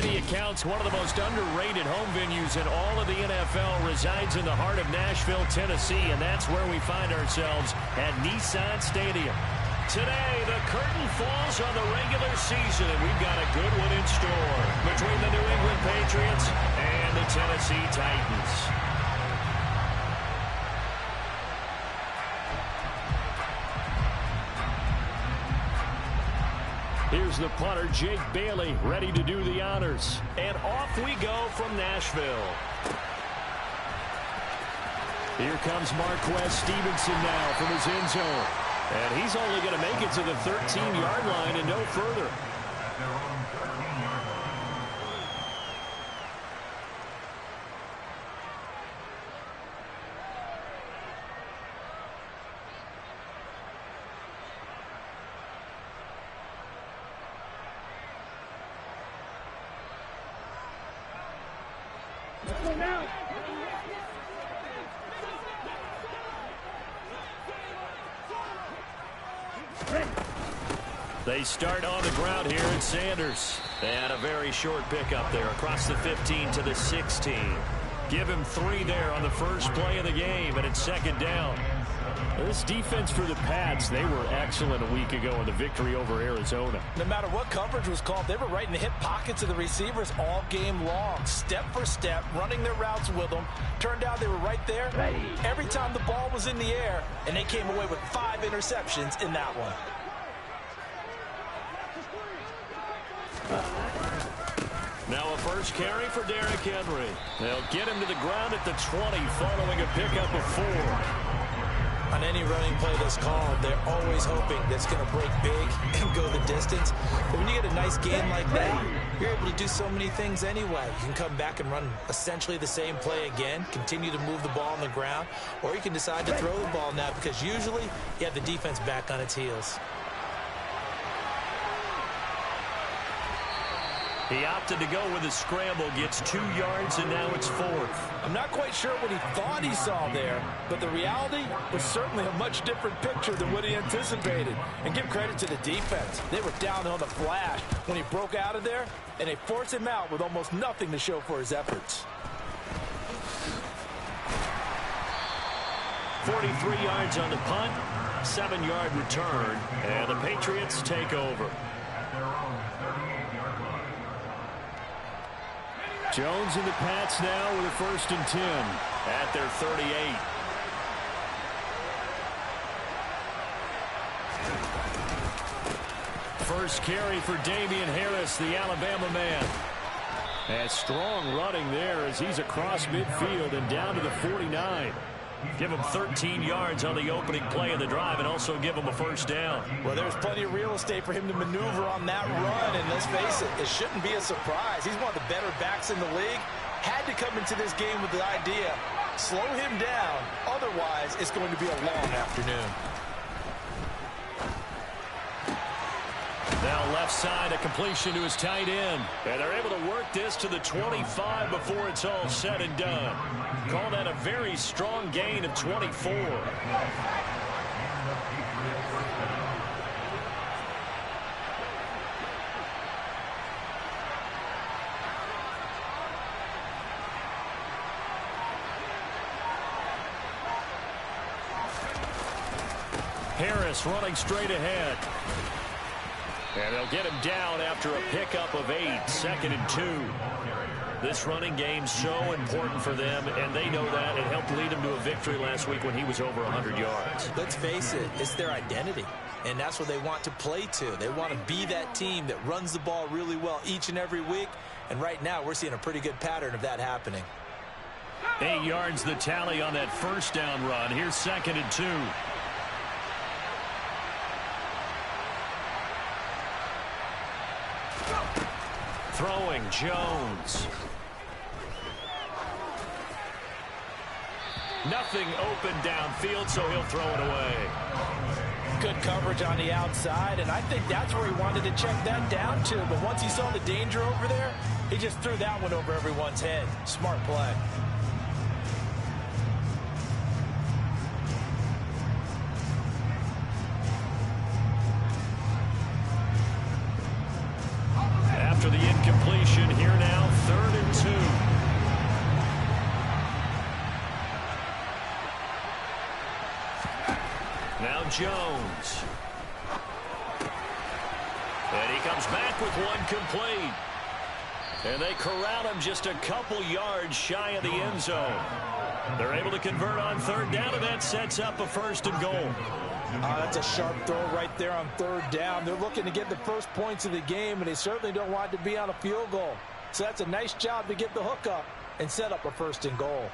many accounts, one of the most underrated home venues in all of the NFL resides in the heart of Nashville, Tennessee, and that's where we find ourselves at Nissan Stadium. Today, the curtain falls on the regular season, and we've got a good one in store between the New England Patriots and the Tennessee Titans. Here's the punter, Jake Bailey, ready to do the honors. And off we go from Nashville. Here comes Marquez Stevenson now from his end zone. And he's only going to make it to the 13-yard line and no further. They start on the ground here at Sanders. And a very short pickup there across the 15 to the 16. Give him 3 there on the first play of the game, and it's second down. This defense for the Pats, they were excellent a week ago in the victory over Arizona. No matter what coverage was called, they were right in the hip pockets of the receivers all game long. Step for step, running their routes with them. Turned out they were right there every time the ball was in the air, and they came away with 5 interceptions in that one. Now a first carry for Derrick Henry. They'll get him to the ground at the 20 following a pickup of 4. On any running play that's called, they're always hoping that's going to break big and go the distance. But when you get a nice game like that, you're able to do so many things anyway. You can come back and run essentially the same play again, continue to move the ball on the ground, or you can decide to throw the ball now because usually you have the defense back on its heels. He opted to go with a scramble, gets 2 yards, and now it's 4th. I'm not quite sure what he thought he saw there, but the reality was certainly a much different picture than what he anticipated. And give credit to the defense. They were down on the flash when he broke out of there, and they forced him out with almost nothing to show for his efforts. 43 yards on the punt, 7-yard return, and the Patriots take over. Jones and the Pats now with a 1st and 10 at their 38. First carry for Damian Harris, the Alabama man. And strong running there as he's across midfield and down to the 49. Give him 13 yards on the opening play of the drive and also give him a first down. Well, there's plenty of real estate for him to maneuver on that run, and let's face it, it shouldn't be a surprise. He's one of the better backs in the league. Had to come into this game with the idea, slow him down, otherwise it's going to be a long afternoon. Now left side, a completion to his tight end. And they're able to work this to the 25 before it's all said and done. Call that a very strong gain of 24. Harris running straight ahead. And they'll get him down after a pickup of 8, 2nd and 2. This running game's so important for them, and they know that. It helped lead them to a victory last week when he was over 100 yards. Let's face it, it's their identity, and that's what they want to play to. They want to be that team that runs the ball really well each and every week, and right now we're seeing a pretty good pattern of that happening. 8 yards the tally on that first down run. Here's 2nd and 2. Throwing Jones. Nothing open downfield, so he'll throw it away. Good coverage on the outside, and I think that's where he wanted to check that down to. But once he saw the danger over there, he just threw that one over everyone's head. Smart play. After the incompletion, here Now Jones. And he comes back with one complete. And they corral him just a couple yards shy of the end zone. They're able to convert on third down, and that sets up a 1st and goal. That's a sharp throw right there on third down. They're looking to get the first points of the game, and they certainly don't want to be on a field goal. So that's a nice job to get the hook up and set up a 1st and goal.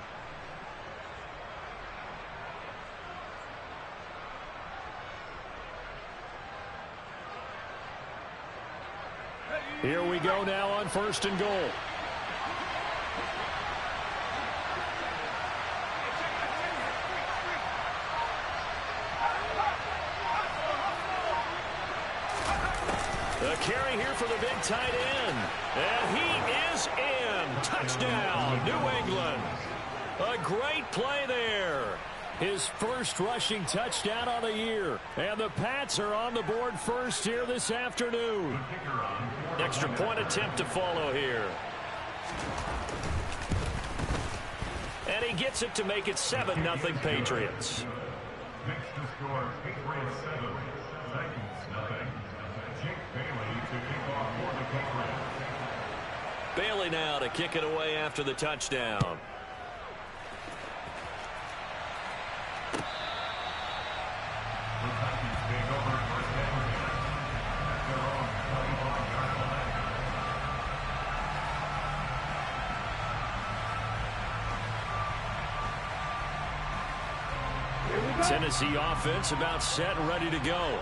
Here we go now on 1st and goal. The carry here for the big tight end. And he is in. Touchdown, New England. A great play there. His first rushing touchdown on the year. And the Pats are on the board first here this afternoon. Extra point attempt to follow here. And he gets it to make it 7-0 Patriots. Next to score, Patriots 7, Titans nothing. Jake Bailey to kick off for the Patriots. Bailey now to kick it away after the touchdown. Tennessee offense about set and ready to go.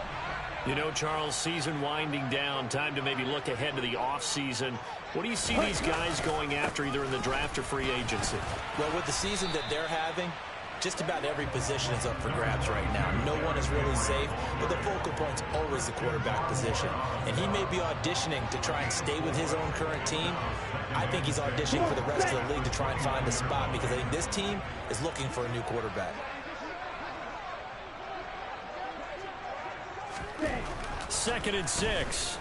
You know, Charles, season winding down, time to maybe look ahead to the offseason. What do you see these guys going after either in the draft or free agency? Well, with the season that they're having, just about every position is up for grabs right now. No one is really safe, but the focal point's always the quarterback position. And he may be auditioning to try and stay with his own current team. I think he's auditioning for the rest of the league to try and find a spot because I think this team is looking for a new quarterback. 2nd and 6.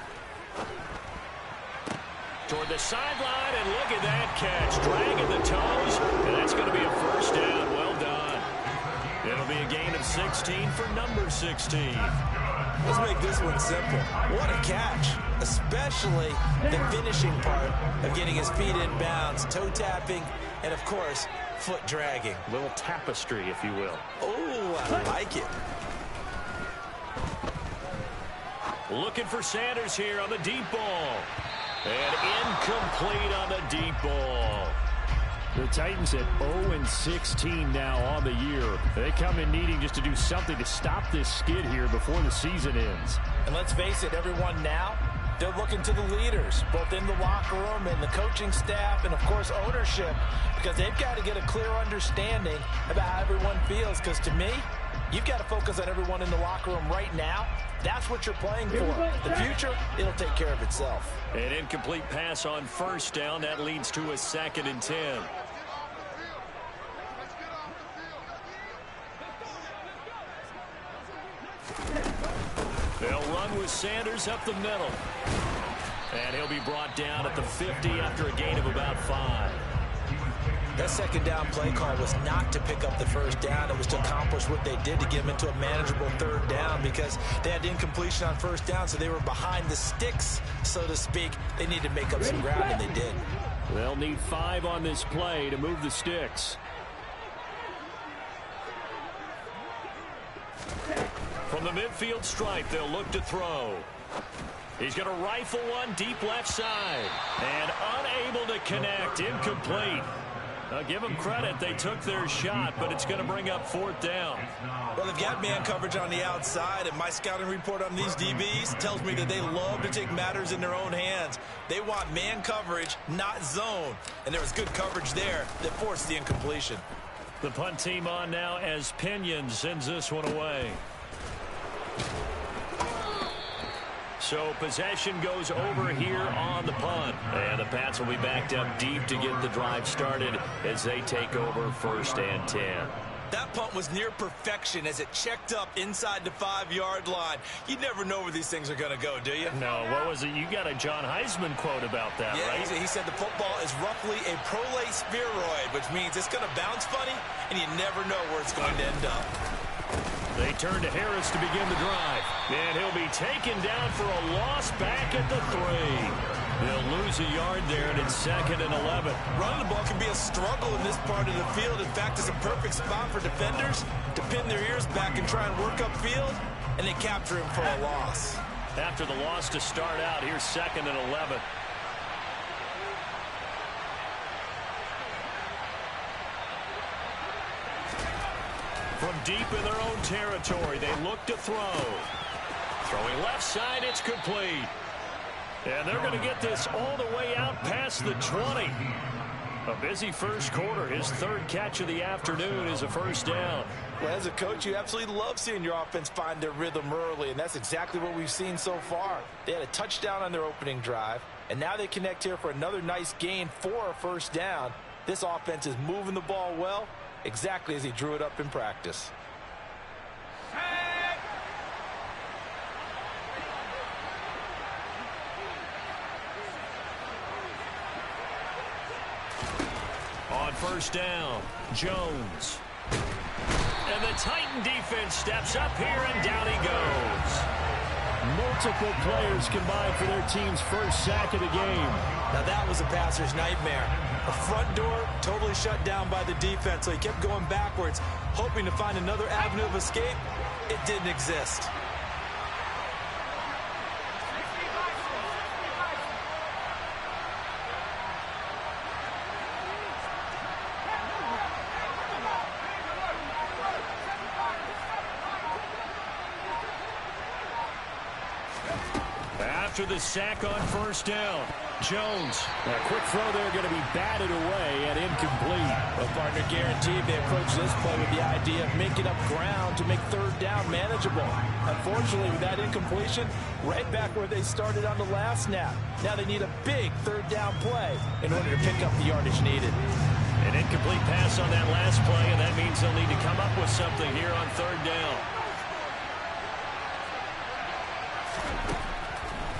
Toward the sideline, and look at that catch. Dragging the toes, and that's going to be a 1st down. Well done. It'll be a gain of 16 for number 16. Let's make this one simple. What a catch, especially the finishing part of getting his feet in bounds, toe tapping, and, of course, foot dragging. A little tapestry, if you will. Oh, I like it. Looking for Sanders here on the deep ball. And incomplete on the deep ball. The Titans at 0-16 now on the year. They come in needing just to do something to stop this skid here before the season ends. And let's face it, everyone now, they're looking to the leaders, both in the locker room and the coaching staff and, of course, ownership, because they've got to get a clear understanding about how everyone feels. Because to me, you've got to focus on everyone in the locker room right now. That's what you're playing for. The future, it'll take care of itself. An incomplete pass on 1st down. That leads to a 2nd and 10. They'll run with Sanders up the middle. And he'll be brought down at the 50 after a gain of about 5. That 2nd down play call was not to pick up the 1st down. It was to accomplish what they did to get them into a manageable 3rd down because they had incompletion on 1st down, so they were behind the sticks, so to speak. They needed to make up some ground, and they did. They'll need 5 on this play to move the sticks. From the midfield stripe, they'll look to throw. He's going to rifle one deep left side. And unable to connect. Incomplete. Now, give them credit. They took their shot, but it's going to bring up 4th down. Well, they've got man coverage on the outside, and my scouting report on these DBs tells me that they love to take matters in their own hands. They want man coverage, not zone. And there was good coverage there that forced the incompletion. The punt team on now as Pinion sends this one away. So possession goes over here on the punt. And the Pats will be backed up deep to get the drive started as they take over 1st and 10. That punt was near perfection as it checked up inside the 5-yard line. You never know where these things are going to go, do you? No, what was it? You got a John Heisman quote about that, yeah, right? He said the football is roughly a prolate spheroid, which means it's going to bounce funny, and you never know where it's going to end up. They turn to Harris to begin the drive. And he'll be taken down for a loss back at the 3. They'll lose a yard there, and it's 2nd and 11. Running the ball can be a struggle in this part of the field. In fact, it's a perfect spot for defenders to pin their ears back and try and work upfield, and they capture him for a loss. After the loss to start out, here's 2nd and 11. From deep in their own territory, they look to throw. Throwing left side, it's complete. And they're going to get this all the way out past the 20. A busy first quarter. His 3rd catch of the afternoon is a first down. Well, as a coach, you absolutely love seeing your offense find their rhythm early, and that's exactly what we've seen so far. They had a touchdown on their opening drive, and now they connect here for another nice gain for a first down. This offense is moving the ball well, exactly as he drew it up in practice. On first down, Jones. And the Titan defense steps up here, and down he goes. Multiple players combined for their team's first sack of the game. Now that was a passer's nightmare. The front door totally shut down by the defense, so he kept going backwards, hoping to find another avenue of escape. It didn't exist. After the sack on first down, Jones. A quick throw there going to be batted away and incomplete. Well, partner, guaranteed they approach this play with the idea of making up ground to make 3rd down manageable. Unfortunately, with that incompletion, right back where they started on the last snap. Now they need a big 3rd down play in order to pick up the yardage needed. An incomplete pass on that last play, and that means they'll need to come up with something here on 3rd down.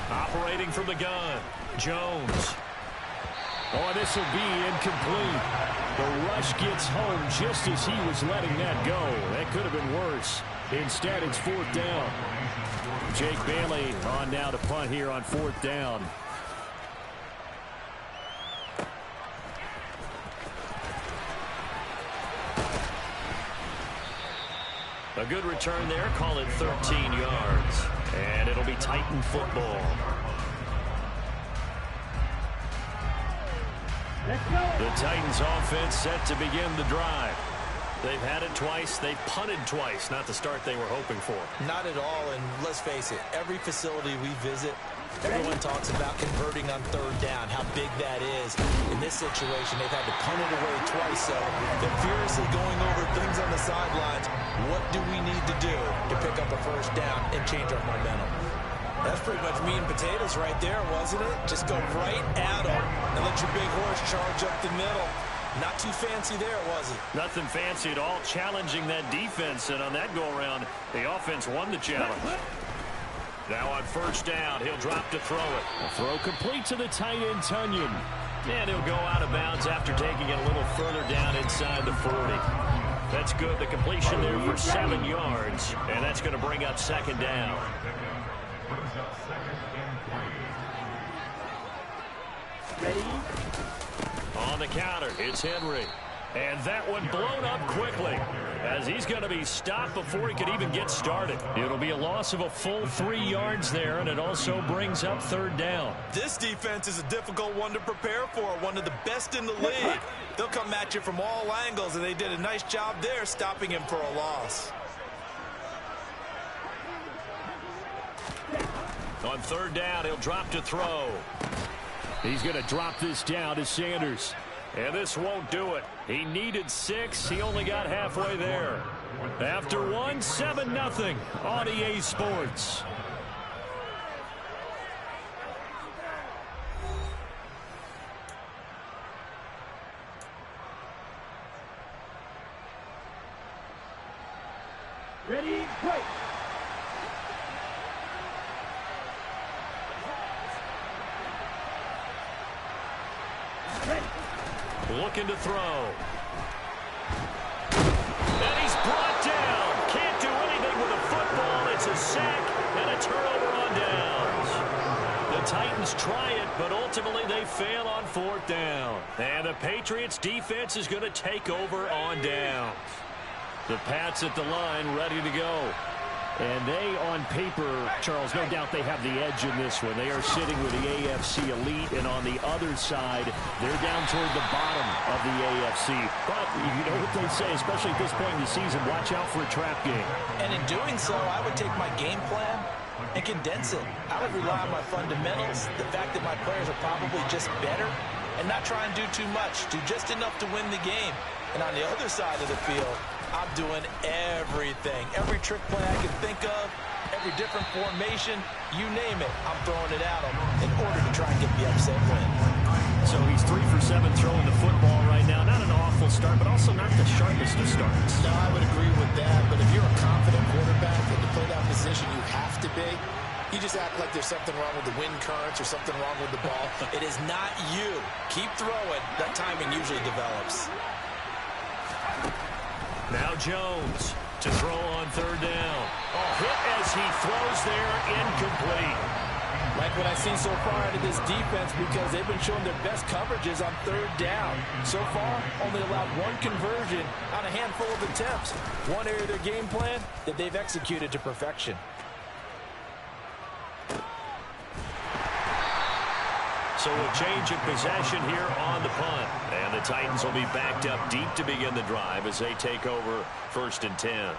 Operating from the gun, Jones. Oh, this will be incomplete. The rush gets home just as he was letting that go. That could have been worse. Instead, it's 4th down. Jake Bailey on now to punt here on 4th down. A good return there, call it 13 yards. And it'll be Titan football. The Titans offense set to begin the drive. They've had it twice. They've punted twice. Not the start they were hoping for. Not at all, and let's face it, every facility we visit, everyone talks about converting on 3rd down, how big that is. In this situation, they've had to punt it away twice, so they're furiously going over things on the sidelines. What do we need to do to pick up a first down and change our momentum? That's pretty much meat and potatoes right there, wasn't it? Just go right at them and let your big horse charge up the middle. Not too fancy there, was it? Nothing fancy at all, challenging that defense, and on that go-around, the offense won the challenge. Now on first down, he'll drop to throw it. A throw complete to the tight end, Tunyon. And he'll go out of bounds after taking it a little further down inside the 40. That's good. The completion there for 7 yards, and that's going to bring up 2nd down. Ready? On the counter, it's Henry. And that one blown up quickly as he's going to be stopped before he could even get started. It'll be a loss of a full 3 yards there, and it also brings up 3rd down. This defense is a difficult one to prepare for, one of the best in the league. They'll come at you from all angles, and they did a nice job there stopping him for a loss. On 3rd down, he'll drop to throw. He's going to drop this down to Sanders. And this won't do it. He needed 6. He only got halfway there. After 1, 7-0 on EA Sports. Ready, break. Looking to throw. And he's brought down. Can't do anything fail on 4th down. And the Patriots defense is going to take over on downs. The Pats at the line ready to go. And they, on paper, Charles, no doubt they have the edge in this one. They are sitting with the AFC elite, and on the other side, they're down toward the bottom of the AFC. But you know what they say, especially at this point in the season, watch out for a trap game. And in doing so, I would take my game plan and condense it. I would rely on my fundamentals, the fact that my players are probably just better, and not try and do too much, do just enough to win the game. And on the other side of the field, I'm doing everything. Every trick play I can think of, every different formation, you name it, I'm throwing it at them in order to try and get the upset win. So he's 3 for 7 throwing the football right now. Not an awful start, but also not the sharpest of starts. No, I would agree with that. But if you're a confident quarterback and to play that position, you have to be. You just act like there's something wrong with the wind currents or something wrong with the ball. It is not you. Keep throwing. That timing usually develops. Now Jones to throw on 3rd down. Hit as he throws there, incomplete. Like what I've seen so far out of this defense, because they've been showing their best coverages on 3rd down. So far, only allowed 1 conversion on a handful of attempts. One area of their game plan that they've executed to perfection. So a change of possession here on the punt. And the Titans will be backed up deep to begin the drive as they take over 1st and 10.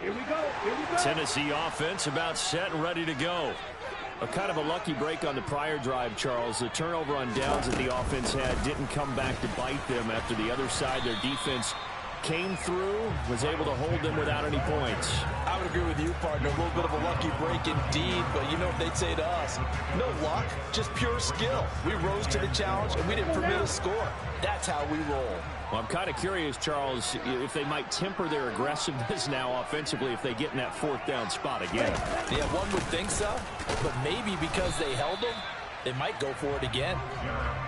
Here we go. Tennessee offense about set and ready to go. A kind of a lucky break on the prior drive, Charles. The turnover on downs that the offense had didn't come back to bite them after the other side. Their defense came through, was able to hold them without any points. I would agree with you, partner. A little bit of a lucky break indeed, but you know what they'd say to us? No luck, just pure skill. We rose to the challenge, and we didn't permit a score. That's how we roll. Well, I'm kind of curious, Charles, if they might temper their aggressiveness now offensively if they get in that 4th down spot again. Yeah, one would think so, but maybe because they held them, they might go for it again.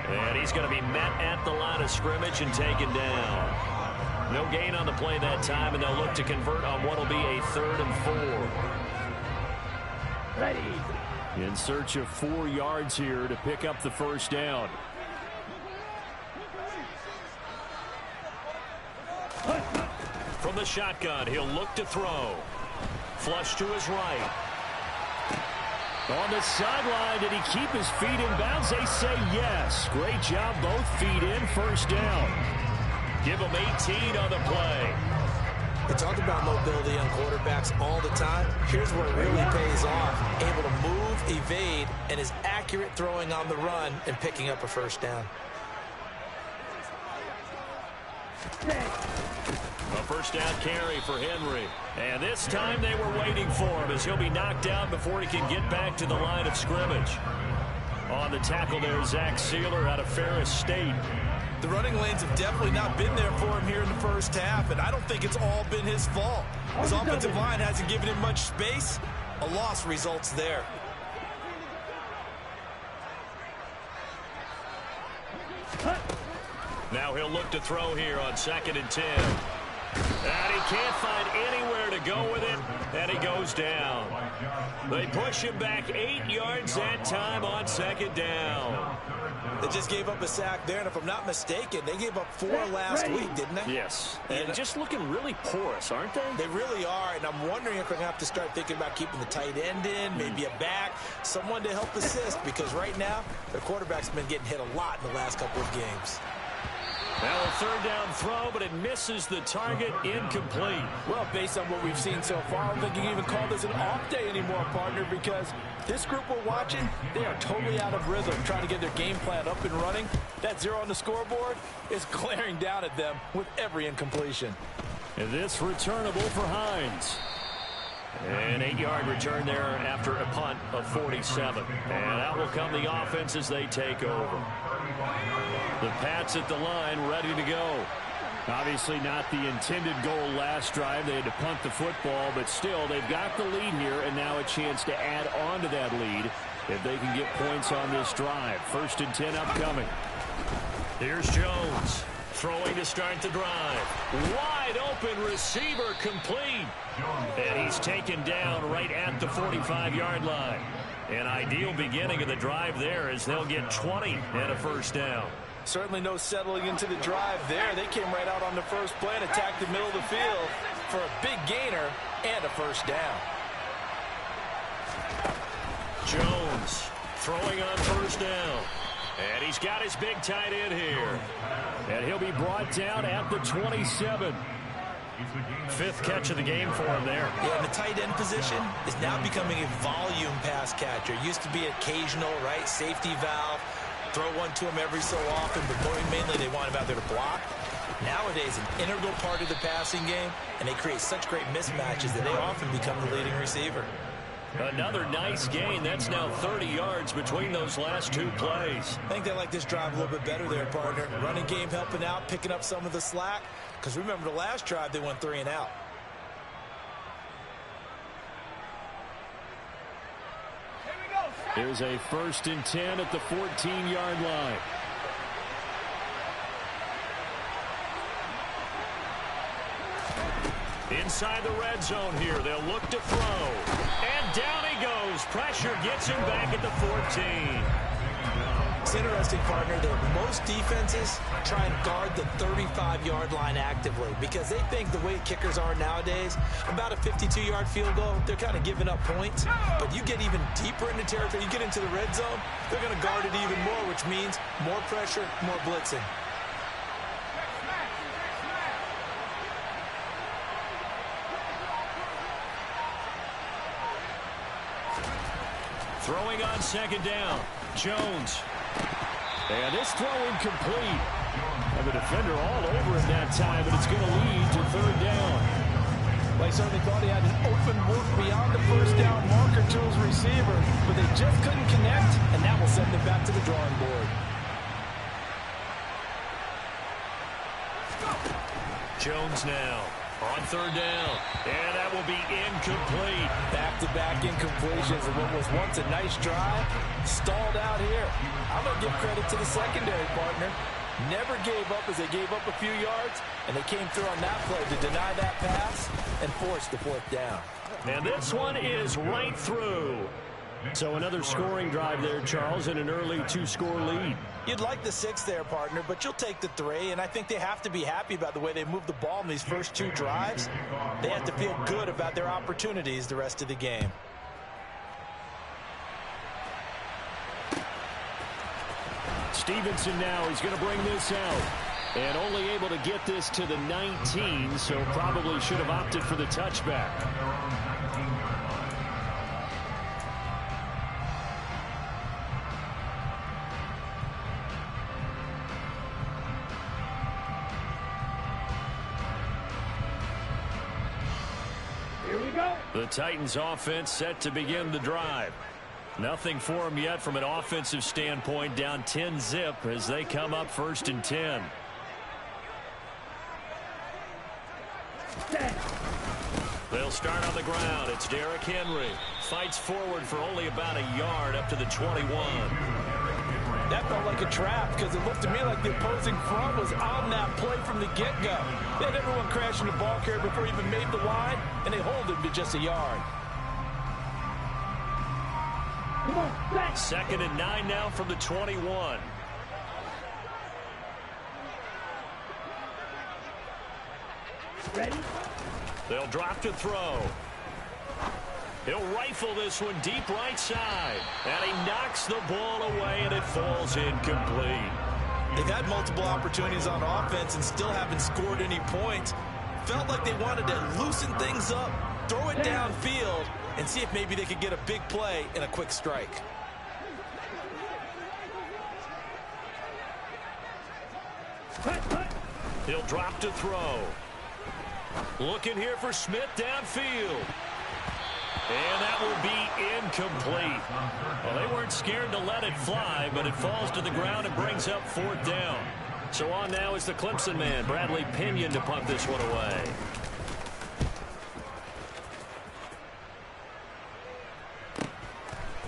And he's going to be met at the line of scrimmage and taken down. No gain on the play that time, and they'll look to convert on what will be a 3rd and 4. Ready. In search of 4 yards here to pick up the 1st down. From the shotgun, he'll look to throw. Flush to his right. On the sideline, did he keep his feet in bounds? They say yes. Great job, both feet in, 1st down. Give him 18 on the play. We talk about mobility on quarterbacks all the time. Here's where it really pays off. Able to move, evade, and is accurate throwing on the run and picking up a 1st down. A 1st down carry for Henry. And this time they were waiting for him as he'll be knocked down before he can get back to the line of scrimmage. On the tackle there, Zach Sealer out of Ferris State. The running lanes have definitely not been there for him here in the 1st half, and I don't think it's all been his fault. His offensive line hasn't given him much space. A loss results there. Now he'll look to throw here on 2nd and 10. And he can't find anywhere to go with it, and he goes down. They push him back 8 yards that time on 2nd down. They just gave up a sack there, and if I'm not mistaken, they gave up 4 last week, didn't they? Yes. And just looking really porous, aren't they? They really are, and I'm wondering if we're going to have to start thinking about keeping the tight end in, maybe a back, someone to help assist, because right now, their quarterback's been getting hit a lot in the last couple of games. Now a 3rd down throw, but it misses the target, incomplete. Well, based on what we've seen so far, I don't think you can even call this an off day anymore, partner, because this group we're watching, they are totally out of rhythm, trying to get their game plan up and running. That 0 on the scoreboard is glaring down at them with every incompletion. And this returnable for Hines. An 8-yard return there after a punt of 47. And out will come the offense as they take over. The Pats at the line, ready to go. Obviously not the intended goal last drive. They had to punt the football, but still, they've got the lead here, and now a chance to add on to that lead if they can get points on this drive. 1st and 10 upcoming. Here's Jones. Throwing to start the drive. Wide open receiver complete. And he's taken down right at the 45-yard line. An ideal beginning of the drive there as they'll get 20 and a first down. Certainly no settling into the drive there. They came right out on the first play and attacked the middle of the field for a big gainer and a first down. Jones throwing on first down. And he's got his big tight end here. And he'll be brought down at the 27. Fifth catch of the game for him there. Yeah, and the tight end position is now becoming a volume pass catcher. Used to be occasional, right? Safety valve. Throw one to him every so often, but mainly they want him out there to block. Nowadays, an integral part of the passing game, and they create such great mismatches that they often become the leading receiver. Another nice gain. That's now 30 yards between those last two plays. I think they like this drive a little bit better there, partner. Running game helping out, picking up some of the slack. Because remember the last drive, they went 3 and out. Here's a 1st and 10 at the 14-yard line. Inside the red zone here. They'll look to throw. And down he goes. Pressure gets him back at the 14. It's interesting, partner, that most defenses try and guard the 35-yard line actively because they think the way kickers are nowadays, about a 52-yard field goal, they're kind of giving up points. But you get even deeper into territory, you get into the red zone, they're going to guard it even more, which means more pressure, more blitzing. Throwing on 2nd down. Jones. And this throw incomplete. And the defender all over him that time, but it's going to lead to 3rd down. Well, he certainly thought he had an open look beyond the first down marker to his receiver, but they just couldn't connect, and that will send them back to the drawing board. Jones now on 3rd down. And that will be incomplete. Back-to-back incompletions of what was once a nice drive. Stalled out here. I'm going to give credit to the secondary, partner. Never gave up as they gave up a few yards, and they came through on that play to deny that pass and force the 4th down. And this one is right through. So another scoring drive there, Charles, and an early 2-score lead. You'd like the 6 there, partner, but you'll take the 3, and I think they have to be happy about the way they moved the ball in these first 2 drives. They have to feel good about their opportunities the rest of the game. Stevenson now is going to bring this out. And only able to get this to the 19, so probably should have opted for the touchback. The Titans offense set to begin the drive. Nothing for them yet from an offensive standpoint, down 10-zip as they come up 1st and 10. They'll start on the ground. It's Derrick Henry. Fights forward for only about a yard up to the 21. That felt like a trap because it looked to me like the opposing front was on that play from the get-go. They had everyone crashing the ball carrier before he even made the line, and they hold him to just a yard. 2nd and 9 now from the 21. Ready? They'll drop to throw. He'll rifle this one deep right side. And he knocks the ball away, and it falls incomplete. They've had multiple opportunities on offense and still haven't scored any points. Felt like they wanted to loosen things up, throw it downfield, and see if maybe they could get a big play and a quick strike. He'll drop to throw. Looking here for Smith downfield. And that will be incomplete. Well, they weren't scared to let it fly, but it falls to the ground and brings up 4th down. So on now is the Clemson man, Bradley Pinion, to punt this one away.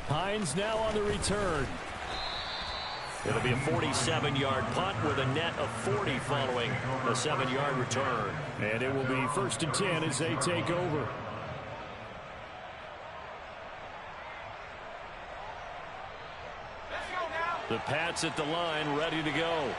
Hines now on the return. It'll be a 47-yard punt with a net of 40 following a 7-yard return. And it will be 1st and 10 as they take over. The Pats at the line, ready to go.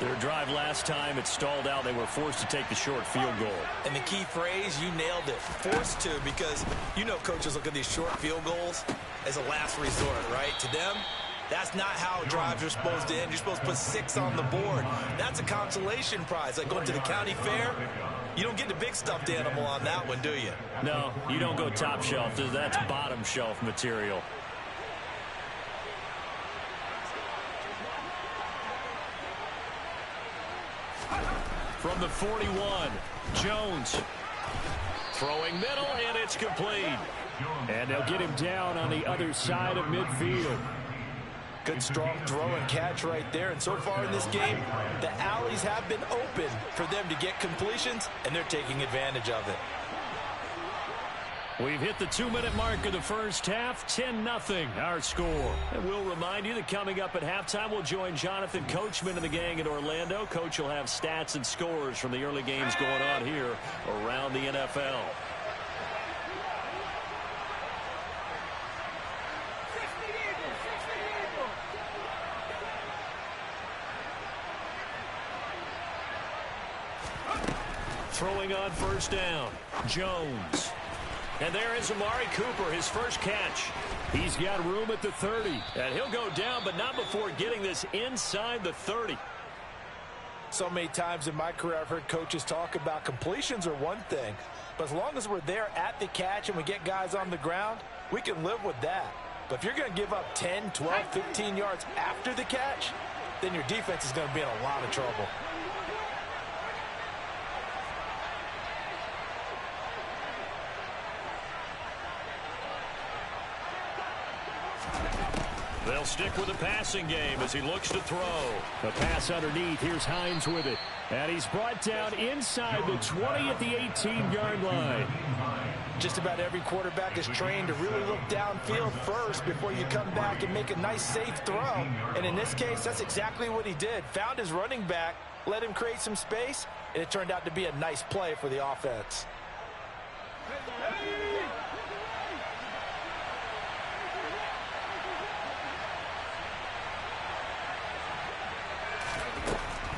Their drive last time, it stalled out. They were forced to take the short field goal. And the key phrase, you nailed it. Forced to, because you know coaches look at these short field goals as a last resort, right? To them, that's not how drives are supposed to end. You're supposed to put 6 on the board. That's a consolation prize. Like going to the county fair, you don't get the big stuffed animal on that one, do you? No, you don't go top shelf. That's bottom shelf material. From the 41, Jones throwing middle, and it's complete. And they'll get him down on the other side of midfield. Good, strong throw and catch right there. And so far in this game, the alleys have been open for them to get completions, and they're taking advantage of it. We've hit the 2-minute mark of the first half, 10-0 our score. And we'll remind you that coming up at halftime, we'll join Jonathan Coachman and the gang in Orlando. Coach will have stats and scores from the early games going on here around the NFL. Throwing on first down, Jones. And there is Amari Cooper, his first catch. He's got room at the 30. And he'll go down, but not before getting this inside the 30. So many times in my career, I've heard coaches talk about completions are one thing. But as long as we're there at the catch and we get guys on the ground, we can live with that. But if you're going to give up 10, 12, 15 yards after the catch, then your defense is going to be in a lot of trouble. They'll stick with the passing game as he looks to throw. The pass underneath. Here's Hines with it. And he's brought down inside the 20 at the 18-yard line. Just about every quarterback is trained to really look downfield first before you come back and make a nice, safe throw. And in this case, that's exactly what he did. Found his running back, let him create some space, and it turned out to be a nice play for the offense.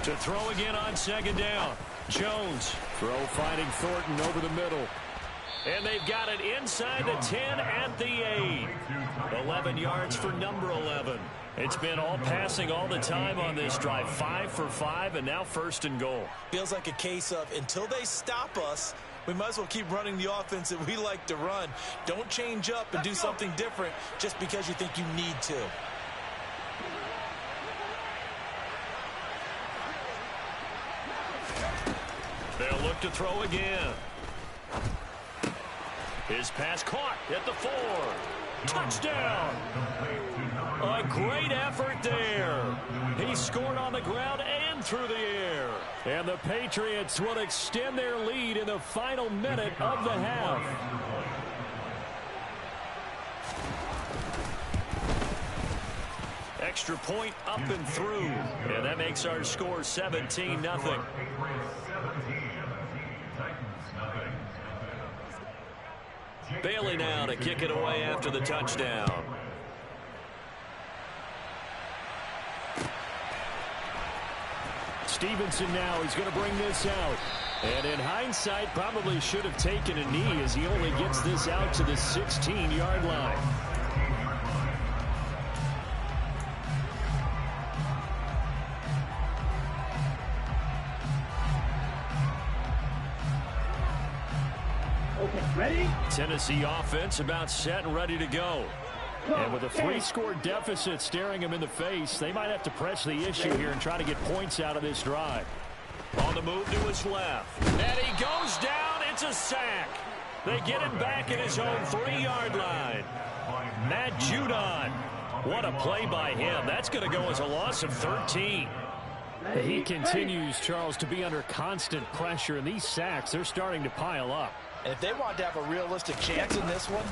To throw again on second down. Jones. Throw finding Thornton over the middle. And they've got it inside the 10 at the 8. 11 yards for number 11. It's been all passing all the time on this drive. 5 for 5, and now 1st and goal. Feels like a case of until they stop us, we might as well keep running the offense that we like to run. Don't change up and do something different just because you think you need to. They'll look to throw again. His pass caught at the 4. Touchdown. A great effort there. He scored on the ground and through the air. And the Patriots will extend their lead in the final minute of the half. Extra point up and through. And that makes our score 17-0. Bailey now to kick it away after the touchdown. Stevenson now, he's going to bring this out. And in hindsight, probably should have taken a knee as he only gets this out to the 16-yard line. Ready? Tennessee offense about set and ready to go. And with a 3-score deficit staring him in the face, they might have to press the issue here and try to get points out of this drive. On the move to his left. And he goes down. It's a sack. They get him back at his own 3-yard line. Matt Judon. What a play by him. That's going to go as a loss of 13. He continues, Charles, to be under constant pressure, and these sacks, they're starting to pile up. And if they want to have a realistic chance in this one,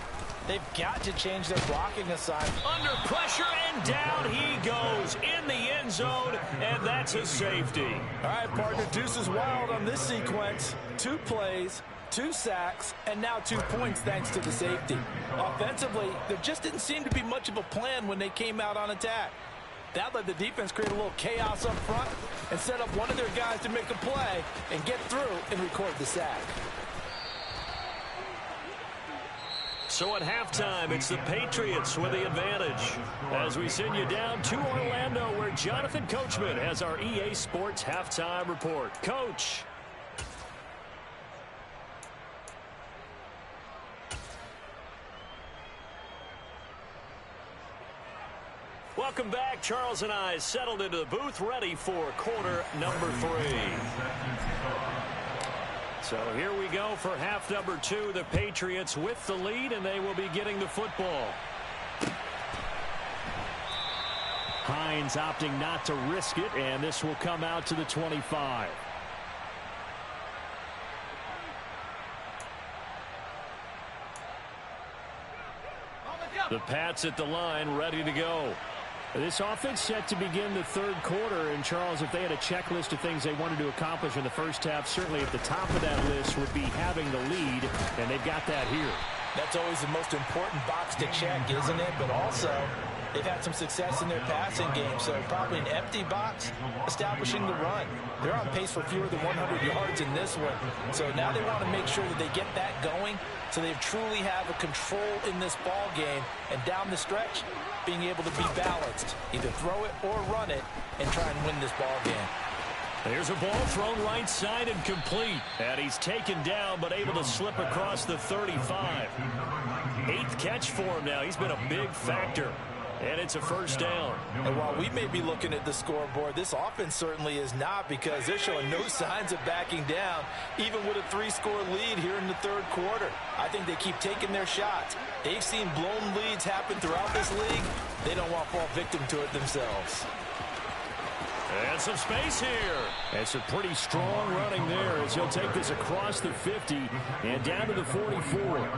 They've got to change their blocking assignment. Under pressure, and down he goes in the end zone, and that's a safety. All right, partner, deuce is wild on this sequence. 2 plays, 2 sacks, and now 2 points thanks to the safety. Offensively, there just didn't seem to be much of a plan when they came out on attack. That let the defense create a little chaos up front and set up one of their guys to make a play and get through and record the sack. So at halftime, it's the Patriots with the advantage. As we send you down to Orlando, where Jonathan Coachman has our EA Sports halftime report. Coach. Welcome back. Charles and I settled into the booth, ready for quarter number 3. So here we go for half number 2. The Patriots with the lead, and they will be getting the football. Hines opting not to risk it, and this will come out to the 25. The Pats at the line, ready to go. This offense set to begin the third quarter, and Charles, if they had a checklist of things they wanted to accomplish in the first half, certainly at the top of that list would be having the lead, and they've got that here. That's always the most important box to check, isn't it? But also, they've had some success in their passing game, so probably an empty box, establishing the run. They're on pace for fewer than 100 yards in this one, so now they want to make sure that they get that going so they truly have a control in this ball game, and down the stretch, being able to be balanced, either throw it or run it, and try and win this ball game. There's a ball thrown right side and complete. And he's taken down, but able to slip across the 35. 8th catch for him now. He's been a big factor. And it's a first down. And while we may be looking at the scoreboard, this offense certainly is not, because they're showing no signs of backing down, even with a 3-score lead here in the third quarter. I think they keep taking their shots. They've seen blown leads happen throughout this league. They don't want to fall victim to it themselves. And some space here. And some pretty strong running there as he'll take this across the 50 and down to the 44.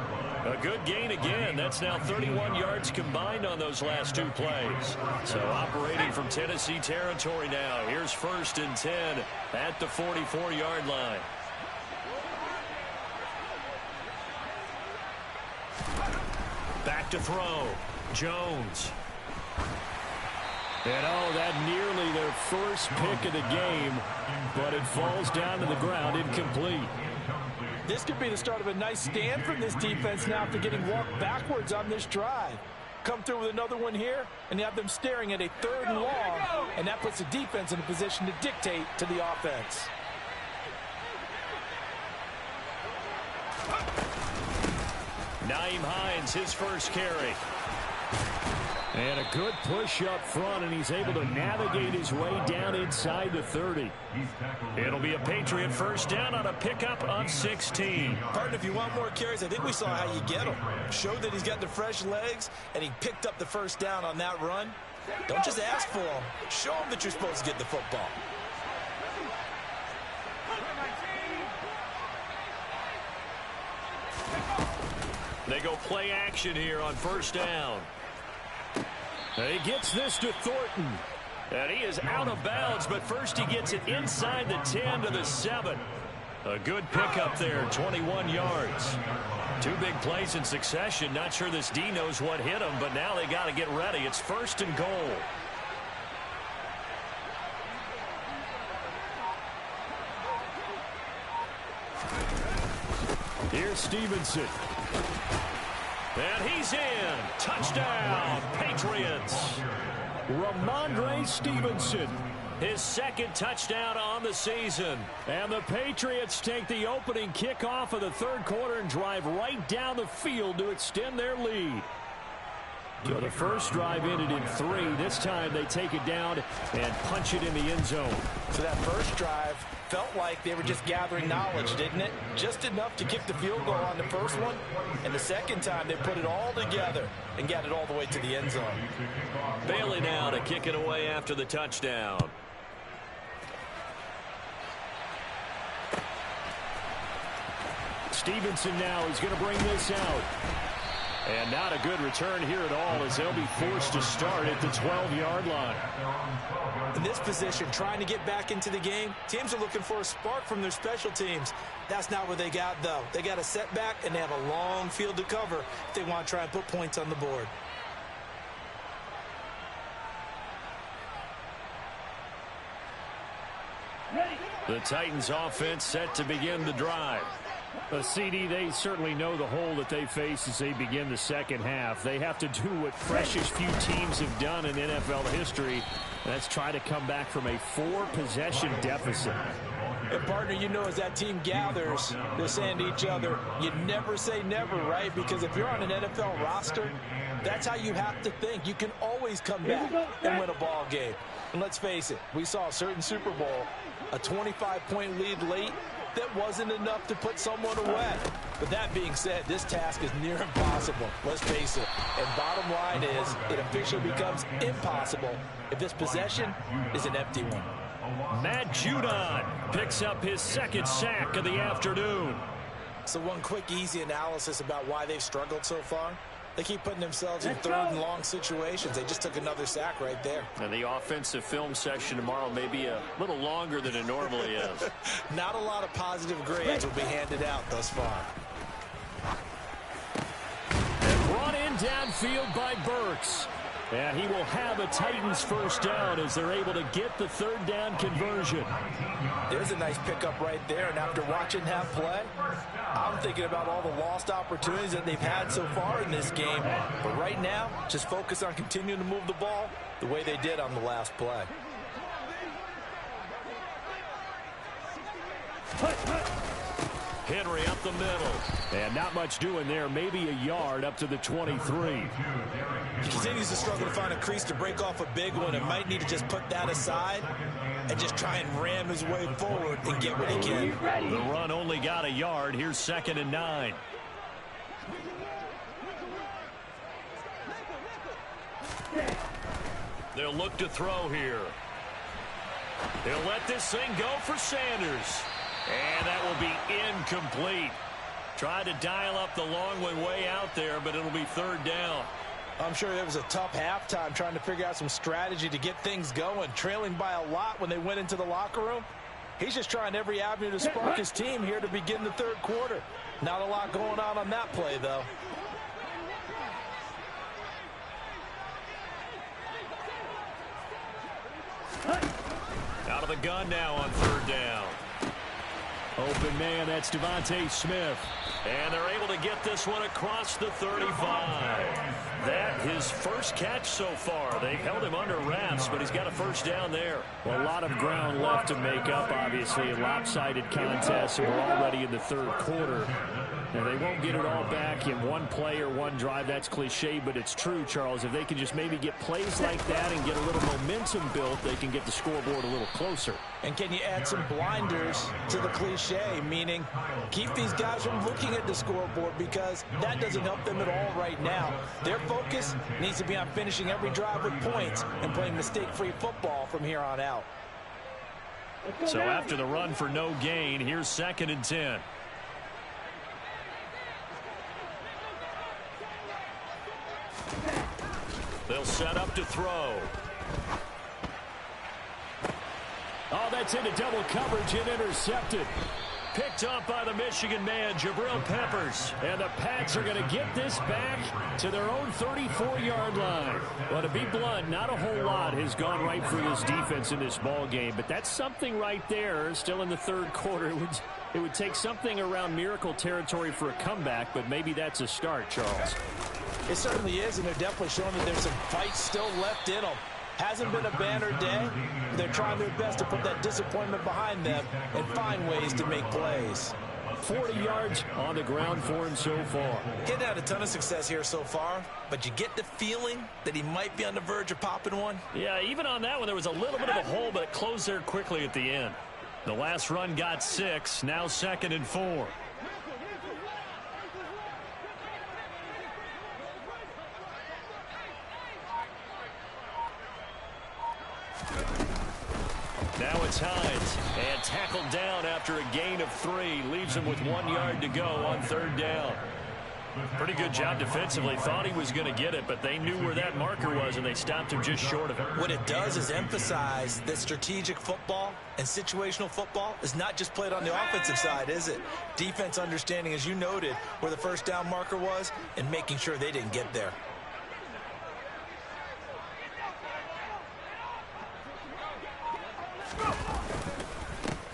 A good gain again. That's now 31 yards combined on those last 2 plays. So operating from Tennessee territory now. Here's 1st and 10 at the 44-yard line. Back to throw. Jones. And that nearly their first pick of the game, but it falls down to the ground incomplete. This could be the start of a nice stand from this defense now after getting walked backwards on this drive. Come through with another one here, and you have them staring at a 3rd and long, and that puts the defense in a position to dictate to the offense. Nyheim Hines, his first carry. And a good push up front, and he's able to navigate his way down inside the 30. It'll be a Patriot first down on a pickup of 16. Partner, if you want more carries, I think we saw how you get them. Showed that he's got the fresh legs, and he picked up the first down on that run. Don't just ask for them. Show them that you're supposed to get the football. They go play action here on first down. He gets this to Thornton. And he is out of bounds, but first he gets it inside the 10 to the 7. A good pickup there, 21 yards. 2 big plays in succession. Not sure this D knows what hit him, but now they got to get ready. It's 1st and goal. Here's Stevenson. And he's in. Touchdown, Patriots. Ramondre Stevenson, his 2nd touchdown on the season. And the Patriots take the opening kickoff of the third quarter and drive right down the field to extend their lead. So the first drive ended in 3. This time they take it down and punch it in the end zone. So that first drive felt like they were just gathering knowledge, didn't it? Just enough to kick the field goal on the first one. And the second time they put it all together and got it all the way to the end zone. Bailey now to kick it away after the touchdown. Stevenson now is going to bring this out. And not a good return here at all as they'll be forced to start at the 12-yard line. In this position, trying to get back into the game, teams are looking for a spark from their special teams. That's not what they got, though. They got a setback, and they have a long field to cover if they want to try and put points on the board. The Titans offense set to begin the drive. CD, they certainly know the hole that they face as they begin the second half. They have to do what precious few teams have done in NFL history. That's try to come back from a 4-possession deficit. And, partner, you know as that team gathers, they're saying to each other, you never say never, right? Because if you're on an NFL roster, that's how you have to think. You can always come back and win a ball game. And let's face it, we saw a certain Super Bowl, a 25-point lead late, that wasn't enough to put someone away. But that being said, this task is near impossible. Let's face it. And bottom line is, it officially becomes impossible if this possession is an empty one. Matt Judon picks up his second sack of the afternoon. So one quick, easy analysis about why they've struggled so far. They keep putting themselves in third and long situations. They just took another sack right there. And the offensive film session tomorrow may be a little longer than it normally is. Not a lot of positive grades will be handed out thus far. And brought in downfield by Burks. And he will have a Titans first down as they're able to get the third down conversion. There's a nice pickup right there. And after watching him play, I'm thinking about all the lost opportunities that they've had so far in this game. But right now, just focus on continuing to move the ball the way they did on the last play. Henry up the middle. And not much doing there. Maybe a yard up to the 23. He continues to struggle to find a crease to break off a big one and might need to just put that aside and just try and ram his way forward and get what he can. The run only got a yard. Here's 2nd and 9. They'll look to throw here. They'll let this thing go for Sanders. And that will be incomplete. Tried to dial up the long one way out there, but it'll be third down. I'm sure it was a tough halftime trying to figure out some strategy to get things going, trailing by a lot when they went into the locker room. He's just trying every avenue to spark his team here to begin the third quarter. Not a lot going on that play, though. Out of the gun now on third down. Open man, that's Devontae Smith. And they're able to get this one across the 35. That his first catch so far. They've held him under wraps, but he's got a first down there. Well, a lot of ground left to make up, obviously, a lopsided contest, and we're already in the third quarter. Now, they won't get it all back in one play or one drive. That's cliche, but it's true, Charles. If they can just maybe get plays like that and get a little momentum built, they can get the scoreboard a little closer. And can you add some blinders to the cliche, meaning keep these guys from looking at the scoreboard because that doesn't help them at all right now. Their focus needs to be on finishing every drive with points and playing mistake-free football from here on out. So after the run for no gain, here's 2nd and 10. They'll set up to throw. Oh, that's into double coverage and intercepted. Picked up by the Michigan man, Jabril Peppers. And the Pats are going to get this back to their own 34-yard line. Well, to be blunt, not a whole lot has gone right for this defense in this ball game, but that's something right there. Still in the third quarter. It would take something around miracle territory for a comeback, but maybe that's a start, Charles. It certainly is, and they're definitely showing that there's some fight still left in them. Hasn't been a banner day. They're trying their best to put that disappointment behind them and find ways to make plays. 40 yards on the ground for him so far. He hadn't had a ton of success here so far, but you get the feeling that he might be on the verge of popping one. Yeah, even on that one, there was a little bit of a hole, but it closed there quickly at the end. The last run got 6, now 2nd and 4. Now it's Hines, and tackled down after a gain of 3. Leaves him with 1 yard to go on third down. Pretty good job defensively. Thought he was going to get it, but they knew where that marker was, and they stopped him just short of it. What it does is emphasize that strategic football and situational football is not just played on the offensive side, is it? Defense understanding, as you noted, where the first down marker was and making sure they didn't get there.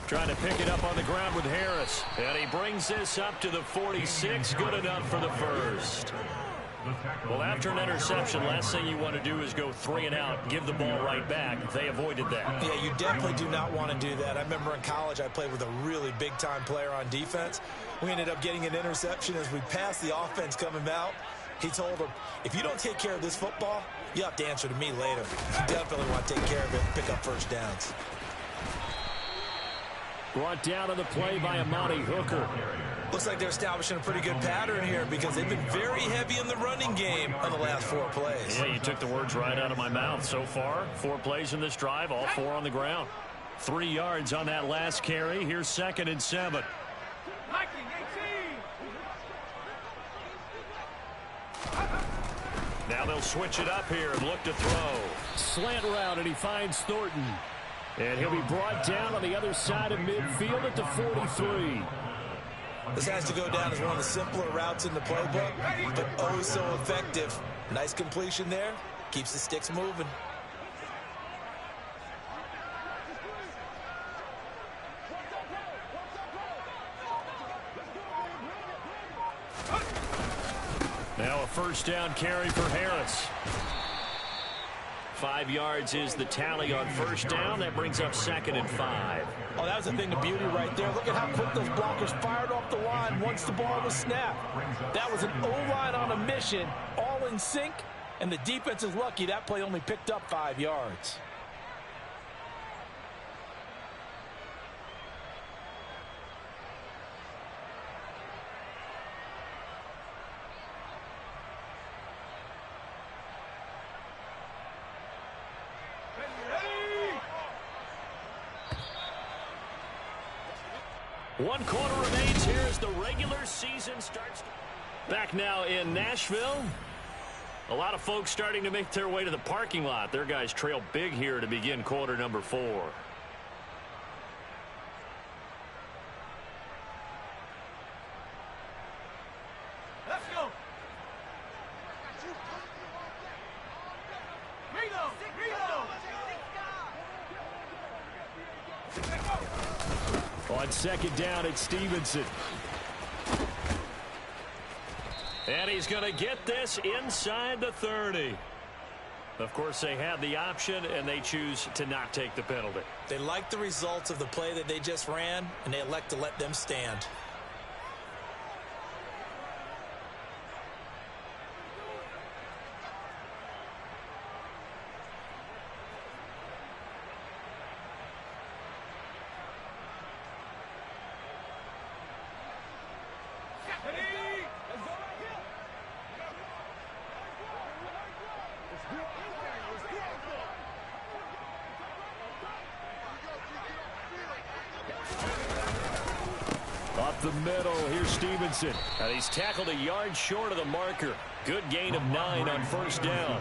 Trying to pick it up on the ground with Harris. And he brings this up to the 46. Good enough for the first. Well, after an interception, last thing you want to do is go 3 and out, give the ball right back. They avoided that. Yeah, you definitely do not want to do that. I remember in college I played with a really big-time player on defense. We ended up getting an interception as we passed the offense coming out. He told him, if you don't take care of this football, you have to answer to me later. You definitely want to take care of it and pick up first downs. Brought down on the play by Amani Hooker. Looks like they're establishing a pretty good pattern here because they've been very heavy in the running game on the last 4 plays. Yeah, you took the words right out of my mouth. So far, 4 plays in this drive, all 4 on the ground. 3 yards on that last carry. Here's 2nd and 7. Now they'll switch it up here and look to throw. Slant route, and he finds Thornton. And he'll be brought down on the other side of midfield at the 43. This has to go down as one of the simpler routes in the playbook, but oh so effective. Nice completion there. Keeps the sticks moving. Now a first down carry for Harris. 5 yards is the tally on first down. That brings up 2nd and 5. Oh, that was a thing of beauty right there. Look at how quick those blockers fired off the line once the ball was snapped. That was an O-line on a mission, all in sync, and the defense is lucky that play only picked up 5 yards. One quarter remains here as the regular season starts. Back now in Nashville. A lot of folks starting to make their way to the parking lot. Their guys trail big here to begin quarter number 4. Let's go. On 2nd down, it's Stevenson. And he's going to get this inside the 30. Of course, they had the option, and they choose to not take the penalty. They like the results of the play that they just ran, and they elect to let them stand. Up the middle, here's Stevenson. And he's tackled a yard short of the marker. Good gain of 9 on first down.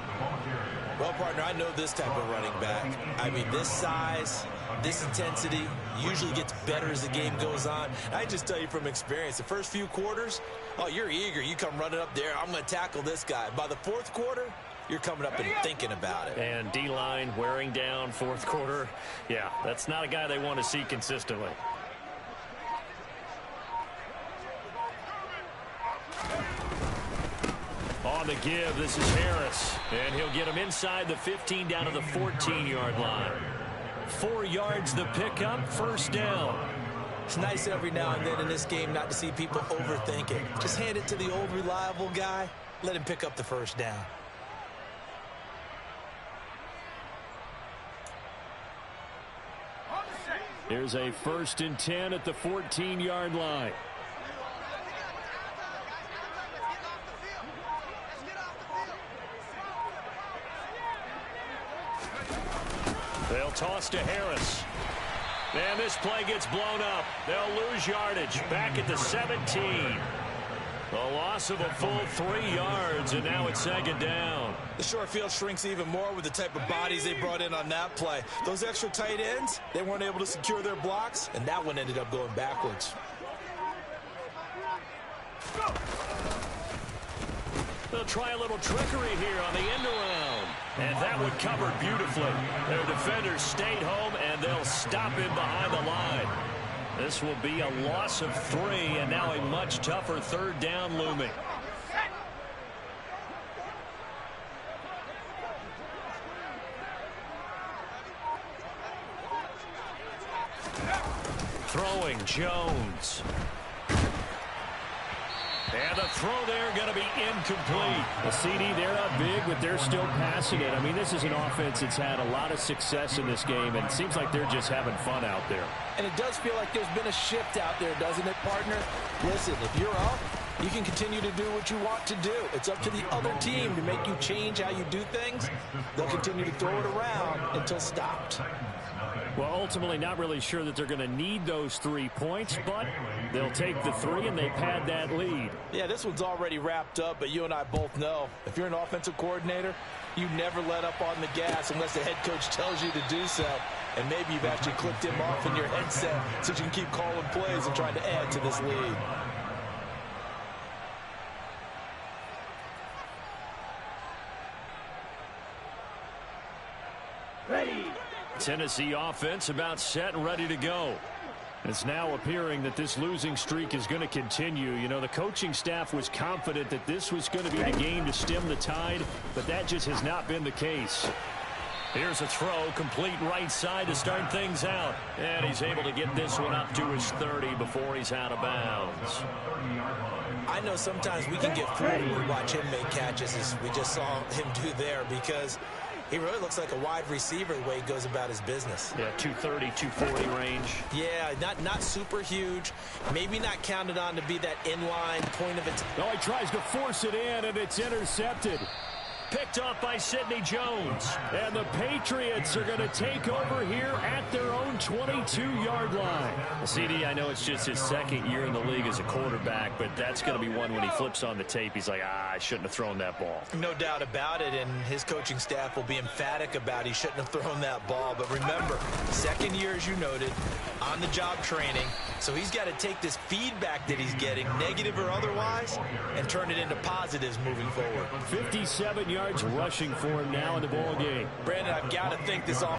Well, partner, I know this type of running back. I mean, this size, this intensity usually gets better as the game goes on. I just tell you from experience, the first few quarters, oh, you're eager. You come running up there, I'm going to tackle this guy. By the 4th quarter, you're coming up and thinking about it. And D-line wearing down 4th quarter. Yeah, that's not a guy they want to see consistently. On the give, this is Harris. And he'll get him inside the 15 down to the 14-yard line. 4 yards the pickup, first down. It's nice every now and then in this game not to see people overthink it. Just hand it to the old reliable guy. Let him pick up the first down. Here's a 1st and 10 at the 14-yard line. They'll toss to Harris. And this play gets blown up. They'll lose yardage. Back at the 17. A loss of a full 3 yards, and now it's second down. The short field shrinks even more with the type of bodies they brought in on that play. Those extra tight ends, they weren't able to secure their blocks, and that one ended up going backwards. They'll try a little trickery here on the end around. And that one covered beautifully. Their defenders stayed home, and they'll stop him behind the line. This will be a loss of 3, and now a much tougher third down looming. Throwing Jones. And the throw there going to be incomplete. The CD, they're not big, but they're still passing it. I mean, this is an offense that's had a lot of success in this game, and it seems like they're just having fun out there. And it does feel like there's been a shift out there, doesn't it, partner? Listen, if you're up, you can continue to do what you want to do. It's up to the other team to make you change how you do things. They'll continue to throw it around until stopped. Well, ultimately, not really sure that they're going to need those 3 points, but they'll take the 3, and they pad that lead. Yeah, this one's already wrapped up, but you and I both know if you're an offensive coordinator, you never let up on the gas unless the head coach tells you to do so. And maybe you've actually clicked him off in your headset so you can keep calling plays and trying to add to this lead. Ready. Tennessee offense about set and ready to go. It's now appearing that this losing streak is going to continue. You know, the coaching staff was confident that this was going to be the game to stem the tide, but that just has not been the case. Here's a throw, complete right side to start things out. And he's able to get this one up to his 30 before he's out of bounds. I know sometimes we can get fooled when we watch him make catches, as we just saw him do there, because he really looks like a wide receiver the way he goes about his business. Yeah, 230, 240 range. Yeah, not super huge. Maybe not counted on to be that inline point of attack. Oh, he tries to force it in, and it's intercepted. Picked off by Sidney Jones. And the Patriots are going to take over here at their own 22-yard line. CD, I know it's just his second year in the league as a quarterback, but that's going to be one when he flips on the tape. He's like, I shouldn't have thrown that ball. No doubt about it, and his coaching staff will be emphatic about he shouldn't have thrown that ball. But remember, second year, as you noted, on-the-job training. So he's got to take this feedback that he's getting, negative or otherwise, and turn it into positives moving forward. 57 yards rushing for him now in the ball game. Brandon, I've got to think this